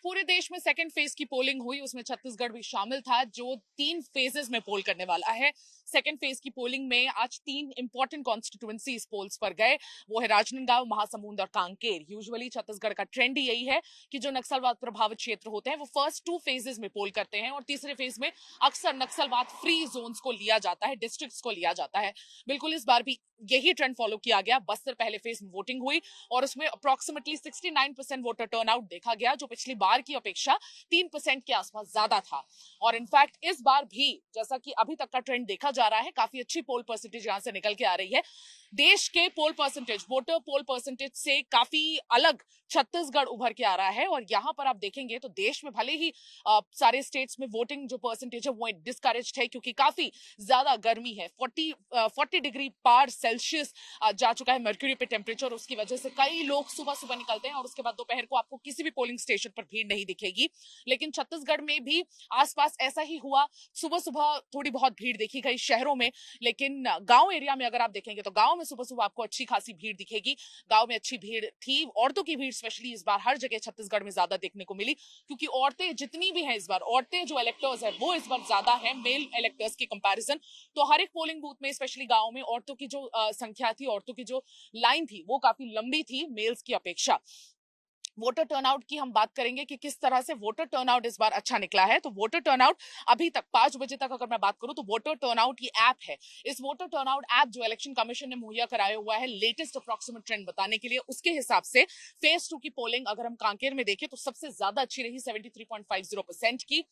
पूरे देश में सेकेंड फेज की पोलिंग हुई, उसमें छत्तीसगढ़ भी शामिल था, जो 3 फेजेस में पोल करने वाला है। सेकेंड फेज की पोलिंग में आज 3 इंपॉर्टेंट कॉन्स्टिट्यूएंसीज पोल्स पर गए। वो है राजनांदगांव, महासमुंद और कांकेर। यूजुअली छत्तीसगढ़ का ट्रेंड ही यही है कि जो नक्सलवाद प्रभावित क्षेत्र होते हैं वो फर्स्ट 2 फेजेस में पोल करते हैं और तीसरे फेज में अक्सर नक्सलवाद फ्री जोन्स को लिया जाता है, डिस्ट्रिक्ट्स को लिया जाता है। बिल्कुल इस बार भी यही ट्रेंड फॉलो किया गया। बस्तर पहले फेज में वोटिंग हुई और उसमें अप्रोक्सीमेटली 69% वोटर टर्नआउट देखा गया, जो पिछली बार की अपेक्षा 3% के आसपास ज्यादा था। और इनफैक्ट इस बार भी जैसा कि अभी तक का ट्रेंड देखा जा रहा है, काफी अच्छी पोल परसेंटेज यहां से निकल के आ रही है। देश के पोल परसेंटेज, वोटर पोल परसेंटेज से काफी अलग छत्तीसगढ़ उभर के आ रहा है। और यहां पर आप देखेंगे तो देश में भले ही सारे स्टेट्स में वोटिंग जो परसेंटेज है वो डिस्करेज्ड है, क्योंकि काफी ज्यादा गर्मी है। 40 डिग्री पार सेल्सियस जा चुका है मर्क्यूरी पे टेम्परेचर। उसकी वजह से कई लोग सुबह सुबह निकलते हैं और उसके बाद दोपहर को आपको किसी भी पोलिंग स्टेशन पर भीड़ नहीं दिखेगी। लेकिन छत्तीसगढ़ में भी आसपास ऐसा ही हुआ। सुबह सुबह थोड़ी बहुत भीड़ देखी गई शहरों में, लेकिन गांव एरिया में अगर आप देखेंगे तो गांव में सुबह सुबह आपको अच्छी खासी भीड़ दिखेगी। गांव में अच्छी भीड़ थी। औरतों की भीड़ स्पेशली इस बार हर जगह छत्तीसगढ़ में ज्यादा देखने को मिली, क्योंकि औरतें जितनी भी हैं इस बार, औरतें जो इलेक्टर्स है वो इस बार ज्यादा है मेल इलेक्टर्स की कंपैरिजन। तो हर एक पोलिंग बूथ में स्पेशली गांव में औरतों की जो संख्या थी, औरतों की जो लाइन थी वो काफी लंबी थी मेल्स की अपेक्षा। वोटर टर्नआउट की हम बात करेंगे कि किस तरह से वोटर टर्नआउट इस बार अच्छा निकला है। तो वोटर टर्नआउट अभी तक 5 बजे तक अगर मैं बात करूं तो वोटर टर्नआउट ये ऐप है। इस वोटर टर्नआउट ऐप जो इलेक्शन कमीशन ने मुहैया कराया हुआ है लेटेस्ट अप्रोक्सीमेट ट्रेंड बताने के लिए, उसके हिसाब से फेज 2 की पोलिंग अगर हम कांकेर में देखें तो सबसे ज्यादा अच्छी रही 73.50% की।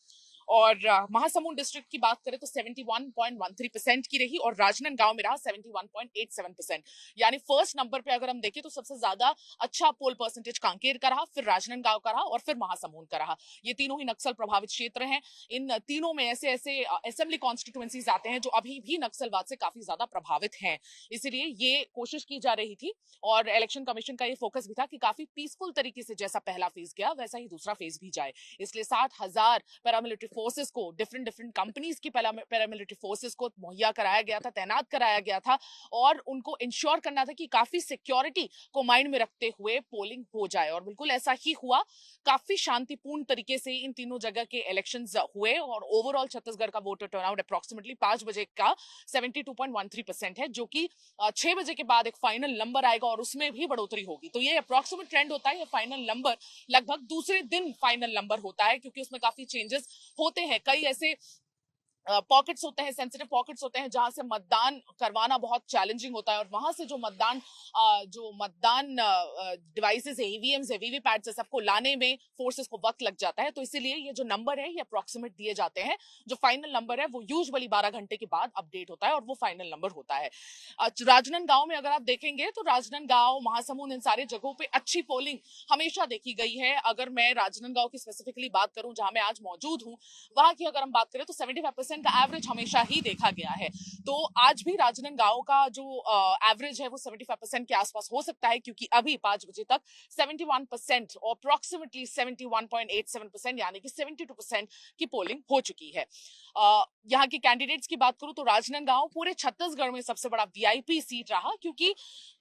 और महासमुंद डिस्ट्रिक्ट की बात करें तो 71.13% की रही और राजनांदगांव में रहा 71.87%। यानी फर्स्ट नंबर पे अगर हम देखें तो सबसे ज्यादा अच्छा पोल परसेंटेज कांकेर का रहा, फिर राजनांदगांव का रहा और फिर महासमुंद का रहा। ये तीनों ही नक्सल प्रभावित क्षेत्र हैं। इन तीनों में ऐसे ऐसे असेंबली कॉन्स्टिट्यूएंसीज आते हैं जो अभी भी नक्सलवाद से काफी ज्यादा प्रभावित हैं। इसीलिए ये कोशिश की जा रही थी और इलेक्शन कमीशन का ये फोकस भी था कि काफी पीसफुल तरीके से जैसा पहला फेज गया वैसा ही दूसरा फेज भी जाए। इसलिए 60,000 पैरामिलिट्री फोर्सेस को, डिफरेंट डिफरेंट कंपनीज की पैरामिलिट्री फोर्सेस को मुहैया कराया गया था, तैनात कराया गया था और उनको इंश्योर करना था कि काफी सिक्योरिटी को माइंड में रखते हुए पोलिंग हो जाए। और बिल्कुल ऐसा ही हुआ। काफी शांतिपूर्ण तरीके से इन तीनों जगह के इलेक्शंस हुए और ओवरऑल छत्तीसगढ़ का वोटर टर्नआउट अप्रोक्सीमेटली 5 बजे का 72.13% है, जो कि 6 बजे के बाद एक फाइनल नंबर आएगा और उसमें भी बढ़ोतरी होगी। तो ये अप्रोक्सीमेट ट्रेंड होता है। ये फाइनल नंबर लगभग दूसरे दिन फाइनल नंबर होता है, क्योंकि उसमें काफी चेंजेस होते हैं। कई ऐसे पॉकेट्स होते हैं, सेंसिटिव पॉकेट्स होते हैं जहां से मतदान करवाना बहुत चैलेंजिंग होता है और वहां से जो मतदान डिवाइसेस है, ईवीएम्स है, वीवीपैट्स है, सबको लाने में फोर्सेस को वक्त लग जाता है। तो इसीलिए ये जो नंबर है ये अप्रोक्सीमेट दिए जाते हैं। जो फाइनल नंबर है वो यूजुअली 12 घंटे के बाद अपडेट होता है और वो फाइनल नंबर होता है। राजनांदगांव में अगर आप देखेंगे तो राजनांदगांव, महासमुंद, इन सारे जगहों पे अच्छी पोलिंग हमेशा देखी गई है। अगर मैं राजनांदगांव की स्पेसिफिकली बात करूं जहां मैं आज मौजूद हूं, वहां की अगर हम बात करें तो 75% का एवरेज हमेशा ही देखा गया है। तो आज भी राजनांदगांव का जो एवरेज है वो 75% के आसपास हो सकता है, क्योंकि अभी 5 बजे तक 71% और अप्रोक्सीमेटली 71.87% यानी कि 72% की पोलिंग हो चुकी है। यहाँ के कैंडिडेट्स की बात करूं तो राजनांदगांव पूरे छत्तीसगढ़ में सबसे बड़ा वीआईपी सीट रहा, क्योंकि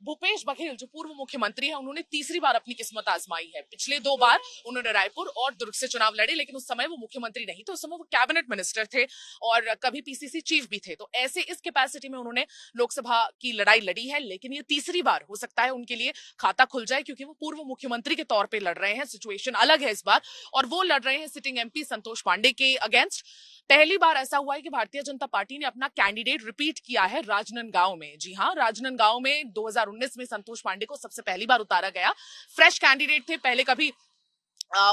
भूपेश बघेल जो पूर्व मुख्यमंत्री है उन्होंने तीसरी बार अपनी किस्मत आजमाई है। पिछले 2 बार उन्होंने रायपुर और दुर्ग से चुनाव लड़े, लेकिन उस समय वो मुख्यमंत्री नहीं थे, उस समय वो कैबिनेट मिनिस्टर थे और कभी पीसीसी चीफ भी थे। तो ऐसे इस कैपेसिटी में उन्होंने लोकसभा की लड़ाई लड़ी है, लेकिन ये तीसरी बार हो सकता है उनके लिए खाता खुल जाए, क्योंकि वो पूर्व मुख्यमंत्री के तौर पे लड़ रहे हैं। सिचुएशन अलग है इस बार और वो लड़ रहे हैं सिटिंग एमपी संतोष पांडे के अगेंस्ट। पहली बार ऐसा हुआ है कि भारतीय जनता पार्टी ने अपना कैंडिडेट रिपीट किया है राजनांदगांव में। जी हां, राजनांदगांव में 2019 में संतोष पांडे को सबसे पहली बार उतारा गया। फ्रेश कैंडिडेट थे, पहले कभी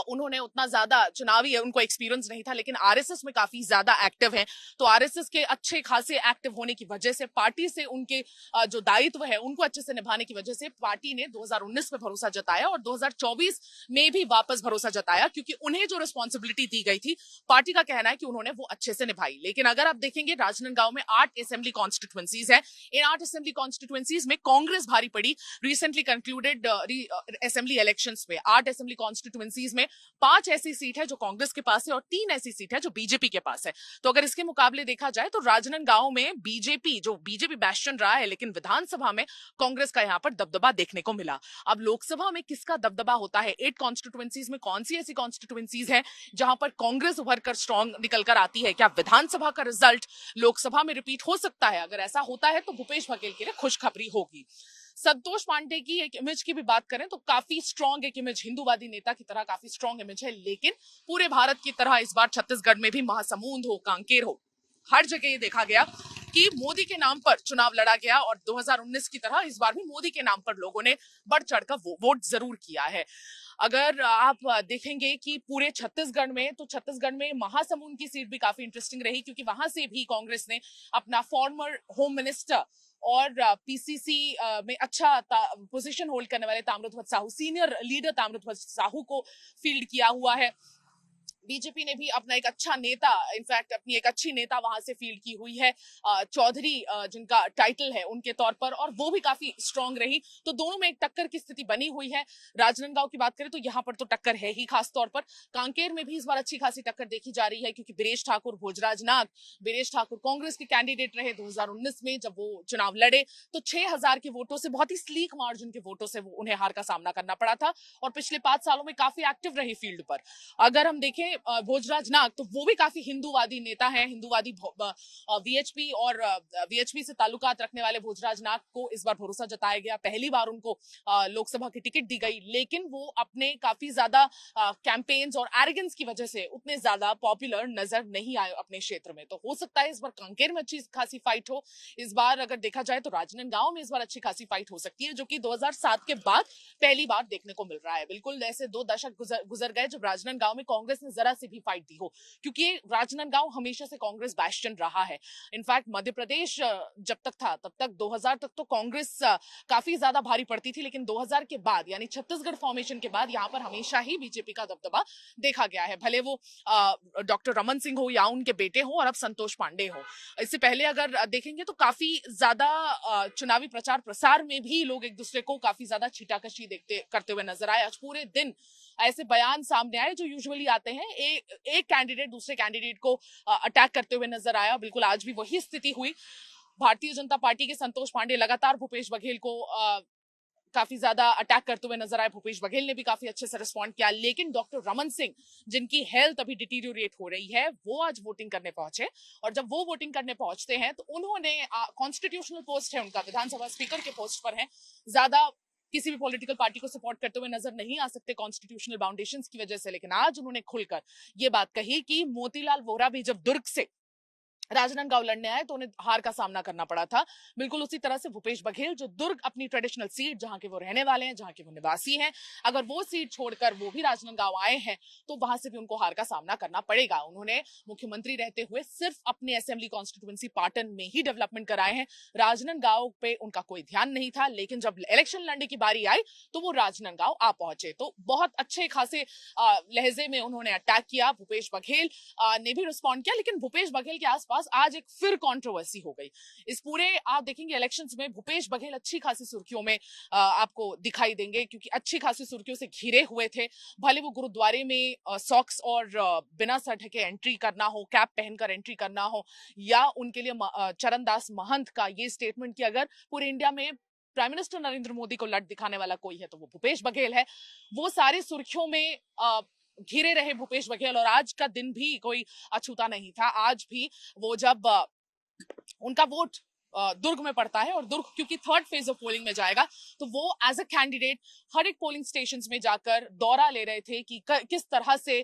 उन्होंने उतना ज्यादा चुनावी उनको एक्सपीरियंस नहीं था, लेकिन आरएसएस में काफी ज्यादा एक्टिव हैं। तो आरएसएस के अच्छे खासे एक्टिव होने की वजह से, पार्टी से उनके जो दायित्व है उनको अच्छे से निभाने की वजह से पार्टी ने 2019 में भरोसा जताया और 2024 में भी वापस भरोसा जताया, क्योंकि उन्हें जो रिस्पॉन्सिबिलिटी दी गई थी पार्टी का कहना है कि उन्होंने वो अच्छे से निभाई। लेकिन अगर आप देखेंगे राजनांदगांव में 8 असेंबली कॉन्स्टिट्यूएंसीज है। इन 8 असेंबली कॉन्स्टिट्यूएंसीज में कांग्रेस भारी पड़ी। रिसेंटली कंक्लूडेड असेंबली इलेक्शंस में 8 असेंबली कॉन्स्टिट्यूएंसीज कॉन्स्टिट्यूएंसीज में 5 ऐसी सीट है जो कांग्रेस के पास है और 3 ऐसी सीट है जो बीजेपी के पास है। तो अगर इसके मुकाबले देखा जाए तो राजनांदगांव में बीजेपी बैस्टन रहा है, लेकिन विधानसभा में कांग्रेस का यहां पर दबदबा देखने को मिला। अब लोकसभा में किसका दबदबा होता है, 8 कॉन्स्टिट्यूएंसीज में कौन सी ऐसी कॉन्स्टिट्यूएंसीज है जहां पर कांग्रेस उभर कर स्ट्रॉन्ग निकल कर आती है? क्या विधानसभा का रिजल्ट लोकसभा में रिपीट हो सकता है? अगर ऐसा होता है तो भूपेश बघेल के लिए खुशखबरी होगी। संतोष पांडे की एक इमेज की भी बात करें तो काफी स्ट्रॉन्ग एक इमेज, हिंदूवादी नेता की तरह काफी स्ट्रॉन्ग इमेज है, लेकिन पूरे भारत की तरह इस बार छत्तीसगढ़ में भी महासमुंद हो, कांकेर हो, हर जगह ये देखा गया कि मोदी के नाम पर चुनाव लड़ा गया और 2019 की तरह इस बार भी मोदी के नाम पर लोगों ने बढ़ चढ़कर वोट जरूर किया है। अगर आप देखेंगे कि पूरे छत्तीसगढ़ में, तो छत्तीसगढ़ में महासमुंद की सीट भी काफी इंटरेस्टिंग रही, क्योंकि वहां से भी कांग्रेस ने अपना फॉर्मर होम मिनिस्टर और पीसीसी में अच्छा पोजीशन होल्ड करने वाले ताम्रध्वज साहू, सीनियर लीडर ताम्रध्वज साहू को फील्ड किया हुआ है। बीजेपी ने भी अपना एक अच्छा नेता, इनफैक्ट अपनी एक अच्छी नेता वहां से फील्ड की हुई है, चौधरी जिनका टाइटल है उनके तौर पर, और वो भी काफी स्ट्रांग रही। तो दोनों में एक टक्कर की स्थिति बनी हुई है। राजनांदगांव की बात करें तो यहाँ पर तो टक्कर है ही, खास तौर पर कांकेर में भी इस बार अच्छी खासी टक्कर देखी जा रही है, क्योंकि बीरेश ठाकुर, भोजराज नाग, बीरेश ठाकुर कांग्रेस के कैंडिडेट रहे 2019 में जब वो चुनाव लड़े, तो 6000 के वोटों से, बहुत ही स्लीक मार्जिन के वोटों से उन्हें हार का सामना करना पड़ा था, और पिछले 5 सालों में काफी एक्टिव रही फील्ड पर। अगर हम देखें भोजराज नाग, तो वो भी काफी हिंदूवादी नेता है, हिंदूवादी वीएचपी और वीएचपी से ताल्लुकात रखने वाले भोजराज नाग को इस बार भरोसा जताया गया, पहली बार उनको लोकसभा की टिकट दी गई, लेकिन वो अपने काफी ज्यादा कैंपेन्स और एरोगेंस की वजह से उतने ज्यादा पॉपुलर नजर नहीं आए अपने क्षेत्र में। तो हो सकता है इस बार कांकेर में अच्छी खासी फाइट हो। इस बार अगर देखा जाए तो राजनांदगांव में इस बार अच्छी खासी फाइट हो सकती है, जो कि 2007 के बाद पहली बार देखने को मिल रहा है। बिल्कुल ऐसे 2 दशक गुजर गए जब राजनांदगांव में कांग्रेस ने जरा से भी फाइट दी हो, क्योंकि राजनांदगांव हमेशा से कांग्रेस बैस्टन रहा है। इनफैक्ट मध्य प्रदेश जब तक था तब तक 2000 तक तो कांग्रेस काफी ज्यादा भारी पड़ती थी, लेकिन 2000 के बाद यानी छत्तीसगढ़ फॉर्मेशन के बाद यहाँ पर हमेशा ही बीजेपी का दबदबा देखा गया है, भले वो डॉक्टर रमन सिंह हो या उनके बेटे हो और अब संतोष पांडे हो। इससे पहले अगर देखेंगे तो काफी ज्यादा चुनावी प्रचार प्रसार में भी लोग एक दूसरे को काफी ज्यादा छीटाकशी करते हुए नजर आए। आज पूरे दिन ऐसे बयान सामने आए जो यूजुअली आते हैं, एक कैंडिडेट दूसरे कैंडिडेट को अटैक करते हुए नजर आया। बिल्कुल आज भी वही स्थिति हुई। भारतीय जनता पार्टी के संतोष पांडे लगातार भूपेश बघेल को काफी ज्यादा अटैक करते हुए नजर आए। भूपेश बघेल ने भी काफी अच्छे से रिस्पॉन्ड किया, लेकिन डॉक्टर रमन सिंह, जिनकी हेल्थ अभी डिटीरियोरेट हो रही है, वो आज वोटिंग करने पहुंचे, और जब वो वोटिंग करने पहुंचते हैं तो उन्होंने कॉन्स्टिट्यूशनल पोस्ट है उनका, विधानसभा स्पीकर के पोस्ट पर है, ज्यादा किसी भी पॉलिटिकल पार्टी को सपोर्ट करते हुए नजर नहीं आ सकते कॉन्स्टिट्यूशनल बाउंडेशंस की वजह से, लेकिन आज उन्होंने खुलकर ये बात कही कि मोतीलाल वोरा भी जब दुर्ग से राजनांदगांव लड़ने आए तो उन्हें हार का सामना करना पड़ा था। बिल्कुल उसी तरह से भूपेश बघेल, जो दुर्ग अपनी ट्रेडिशनल सीट, जहां के वो रहने वाले हैं, जहां के वो निवासी हैं, अगर वो सीट छोड़कर वो भी राजनांदगांव आए हैं तो वहां से भी उनको हार का सामना करना पड़ेगा। उन्होंने मुख्यमंत्री रहते हुए सिर्फ अपने असेंबली कॉन्स्टिट्यूएंसी पाटन में ही डेवलपमेंट कराए हैं, राजनांदगांव पे उनका कोई ध्यान नहीं था, लेकिन जब इलेक्शन लड़ने की बारी आई तो वो राजनांदगांव आ पहुंचे। तो बहुत अच्छे खासे लहजे में उन्होंने अटैक किया। भूपेश बघेल ने भी रिस्पॉन्ड किया, लेकिन भूपेश बघेल के आसपास आज एक फिर कंट्रोवर्सी हो गई। इस पूरे आप देखेंगे इलेक्शंस में भूपेश बघेल अच्छी खासी सुर्खियों में आपको दिखाई देंगे, क्योंकि अच्छी खासी सुर्खियों से घिरे हुए थे। भले वो गुरुद्वारे में सॉक्स और बिना सर ढके एंट्री करना हो, कैप पहनकर एंट्री करना हो, या उनके लिए चरणदास महंत का ये स्टेटमेंट कि अगर पूरे इंडिया में प्राइम मिनिस्टर नरेंद्र मोदी को लट दिखाने वाला कोई है तो वो भूपेश बघेल है, वो सारी सुर्खियों में घिरे रहे भूपेश बघेल। और आज का दिन भी कोई अछूता नहीं था। आज भी वो जब उनका वोट दुर्ग में पड़ता है, और दुर्ग क्योंकि 3rd फेज ऑफ पोलिंग में जाएगा, तो वो एज अ कैंडिडेट हर एक पोलिंग स्टेशंस में जाकर दौरा ले रहे थे कि किस तरह से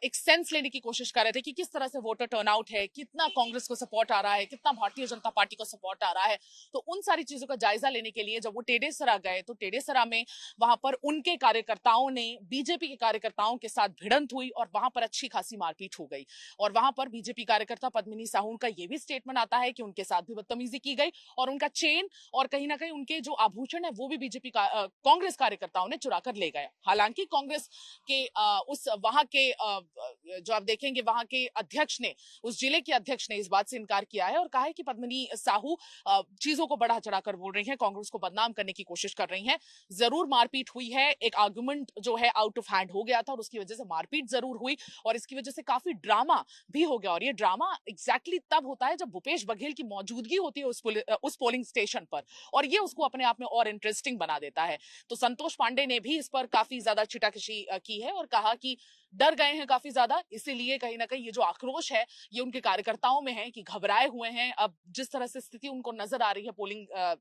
एक सेंस लेने की कोशिश कर रहे थे कि किस तरह से वोटर टर्नआउट है, कितना कांग्रेस को सपोर्ट आ रहा है, कितना भारतीय जनता पार्टी को सपोर्ट आ रहा है। तो उन सारी चीजों का जायजा लेने के लिए जब वो टेडेसरा गए तो टेडेसरा में वहां पर उनके कार्यकर्ताओं ने बीजेपी के कार्यकर्ताओं के साथ भिड़ंत हुई और वहां पर अच्छी खासी मारपीट हो गई। और वहां पर बीजेपी कार्यकर्ता पद्मिनी साहू का ये भी स्टेटमेंट आता है कि उनके साथ भी बदतमीजी की गई और उनका चेन और कहीं ना कहीं उनके जो आभूषण है वो भी बीजेपी का कांग्रेस कार्यकर्ताओं ने चुरा कर ले गए। हालांकि कांग्रेस के उस वहां के जो आप देखेंगे वहां के अध्यक्ष ने, उस जिले के अध्यक्ष ने इस बात से इनकार किया है और कहा है कि पद्मिनी साहू चीजों को बढ़ा चढ़ाकर बोल रही हैं, कांग्रेस को बदनाम करने की कोशिश कर रही हैं। जरूर मारपीट हुई है, एक आर्गुमेंट जो है आउट ऑफ हैंड हो गया था और उसकी वजह से मारपीट जरूर हुई और इसकी वजह से काफी ड्रामा भी हो गया। और ये ड्रामा एग्जैक्टली तब होता है जब भूपेश बघेल की मौजूदगी होती है उस पोलिंग स्टेशन पर और ये उसको अपने आप में और इंटरेस्टिंग बना देता है। तो संतोष पांडे ने भी इस पर काफी ज्यादा छिटाकशी की है और कहा कि डर गए हैं काफी ज्यादा, इसीलिए कहीं ना कहीं ये जो आक्रोश है ये उनके कार्यकर्ताओं में है कि घबराए हुए हैं। अब जिस तरह से स्थिति उनको नजर आ रही है पोलिंग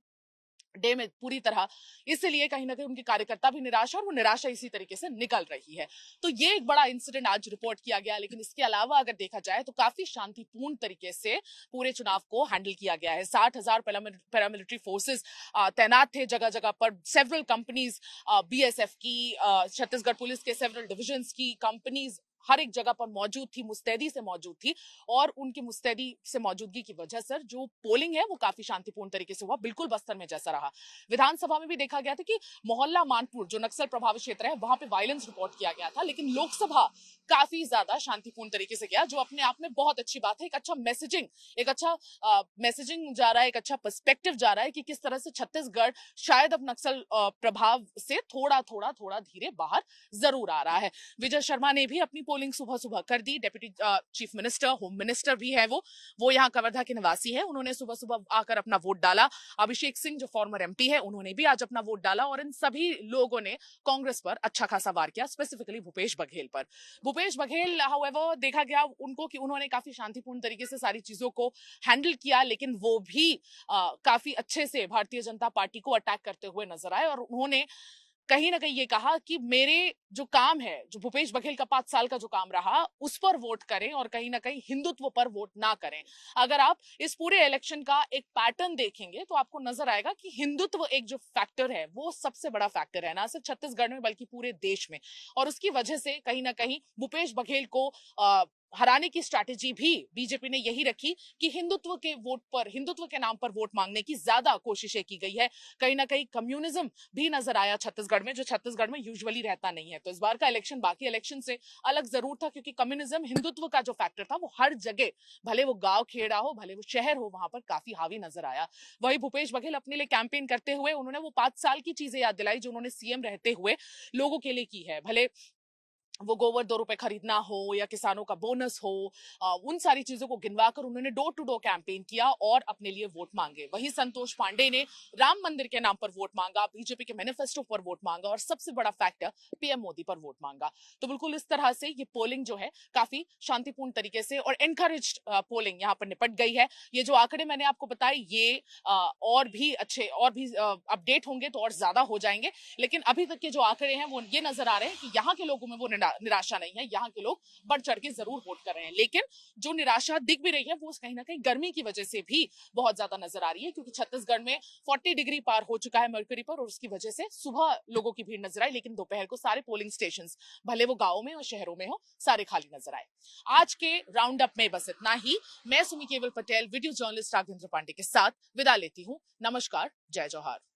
डे में पूरी तरह, इसलिए कहीं ना कहीं उनके कार्यकर्ता भी निराश है और वो निराशा इसी तरीके से निकल रही है। तो ये एक बड़ा इंसिडेंट आज रिपोर्ट किया गया, लेकिन इसके अलावा अगर देखा जाए तो काफी शांतिपूर्ण तरीके से पूरे चुनाव को हैंडल किया गया है। 60,000 पैरामिलिट्री फोर्सेस तैनात थे जगह जगह पर। सेवरल कंपनीज, बीएसएफ की, छत्तीसगढ़ पुलिस के सेवरल डिविजन्स की कंपनीज हर एक जगह पर मौजूद थी, मुस्तैदी से मौजूद थी और उनकी मुस्तैदी से मौजूदगी की वजह से जो पोलिंग है वो काफी शांतिपूर्ण तरीके से हुआ, बिल्कुल बस्तर में जैसा रहा। विधानसभा में भी देखा गया था कि मोहल्ला मानपुर जो नक्सल प्रभावित क्षेत्र है वहां पे वायलेंस रिपोर्ट किया गया था, लेकिन लोकसभा काफी ज्यादा शांतिपूर्ण तरीके से गया, जो अपने आप में बहुत अच्छी बात है। एक अच्छा मैसेजिंग, एक अच्छा मैसेजिंग जा रहा है, एक अच्छा पर्सपेक्टिव जा रहा है कि किस तरह से छत्तीसगढ़ शायद अब नक्सल प्रभाव से थोड़ा थोड़ा थोड़ा धीरे बाहर जरूर आ रहा है। विजय शर्मा ने भी अपनी पोलिंग सुबह सुबह कर दी। Deputy chief minister, home minister भी है वो यहाँ कवर्धा के निवासी है, उन्होंने सुबह सुबह आकर अपना वोट डाला। अभिषेक सिंह जो फॉर्मर एमपी है उन्होंने भी आज अपना वोट डाला और इन सभी लोगों ने कांग्रेस पर अच्छा खासा वार किया, स्पेसिफिकली भूपेश बघेल पर। भूपेश बघेल हाउएवर देखा गया उनको कि उन्होंने काफी शांतिपूर्ण तरीके से सारी चीजों को हैंडल किया, लेकिन वो भी काफी अच्छे से भारतीय जनता पार्टी को अटैक करते हुए नजर आए और उन्होंने कहीं ना कहीं ये कहा कि मेरे जो काम है, जो भूपेश बघेल का 5 साल का जो काम रहा उस पर वोट करें और कहीं ना कहीं हिंदुत्व पर वोट ना करें। अगर आप इस पूरे इलेक्शन का एक पैटर्न देखेंगे तो आपको नजर आएगा कि हिंदुत्व एक जो फैक्टर है वो सबसे बड़ा फैक्टर है, ना सिर्फ छत्तीसगढ़ में बल्कि पूरे देश में। और उसकी वजह से कहीं ना कहीं भूपेश बघेल को हराने की स्ट्रैटेजी भी बीजेपी ने यही रखी कि हिंदुत्व के वोट पर, हिंदुत्व के नाम पर वोट मांगने की ज्यादा कोशिशें की गई है। कहीं ना कहीं कम्युनिज्म भी नजर आया छत्तीसगढ़ में, जो छत्तीसगढ़ में यूजुअली रहता नहीं है। तो इस बार का इलेक्शन बाकी इलेक्शन से अलग जरूर था क्योंकि कम्युनिज्म, हिंदुत्व का जो फैक्टर था वो हर जगह, भले वो गांव खेड़ा हो, भले वो शहर हो, वहां पर काफी हावी नजर आया। वही भूपेश बघेल अपने लिए कैंपेन करते हुए उन्होंने वो 5 साल की चीजें याद दिलाई जो उन्होंने सीएम रहते हुए लोगों के लिए की है। भले वो गोबर 2 रुपए खरीदना हो या किसानों का बोनस हो, उन सारी चीजों को गिनवाकर उन्होंने डोर टू डोर कैंपेन किया और अपने लिए वोट मांगे। वही संतोष पांडे ने राम मंदिर के नाम पर वोट मांगा, बीजेपी के मैनिफेस्टो पर वोट मांगा और सबसे बड़ा फैक्टर पीएम मोदी पर वोट मांगा। तो बिल्कुल इस तरह से ये पोलिंग जो है काफी शांतिपूर्ण तरीके से और एनकरेज्ड पोलिंग यहाँ पर निपट गई है। ये जो आंकड़े मैंने आपको बताए ये और भी अच्छे, और भी अपडेट होंगे तो और ज्यादा हो जाएंगे, लेकिन अभी तक के जो आंकड़े हैं वो ये नजर आ रहे हैं कि यहाँ के लोगों में वो निराशा नहीं है। यहाँ के लोग बढ़ चढ़ के जरूर वोट कर रहे हैं, लेकिन जो निराशा दिख भी रही है वो कहीं ना कहीं गर्मी की वजह से भी बहुत ज्यादा नजर आ रही है, क्योंकि छत्तीसगढ़ में 40 डिग्री पार हो चुका है मर्क्यूरी पर और उसकी वजह से सुबह लोगों की भीड़ नजर आई, लेकिन दोपहर को सारे पोलिंग स्टेशन, भले वो गाँव में और शहरों में हो, सारे खाली नजर आए। आज के राउंड अप में बस इतना ही। मैं सुमी केवल पटेल वीडियो जर्नलिस्ट राघवेंद्र पांडे के साथ विदा लेती हूँ। नमस्कार, जय जौहार।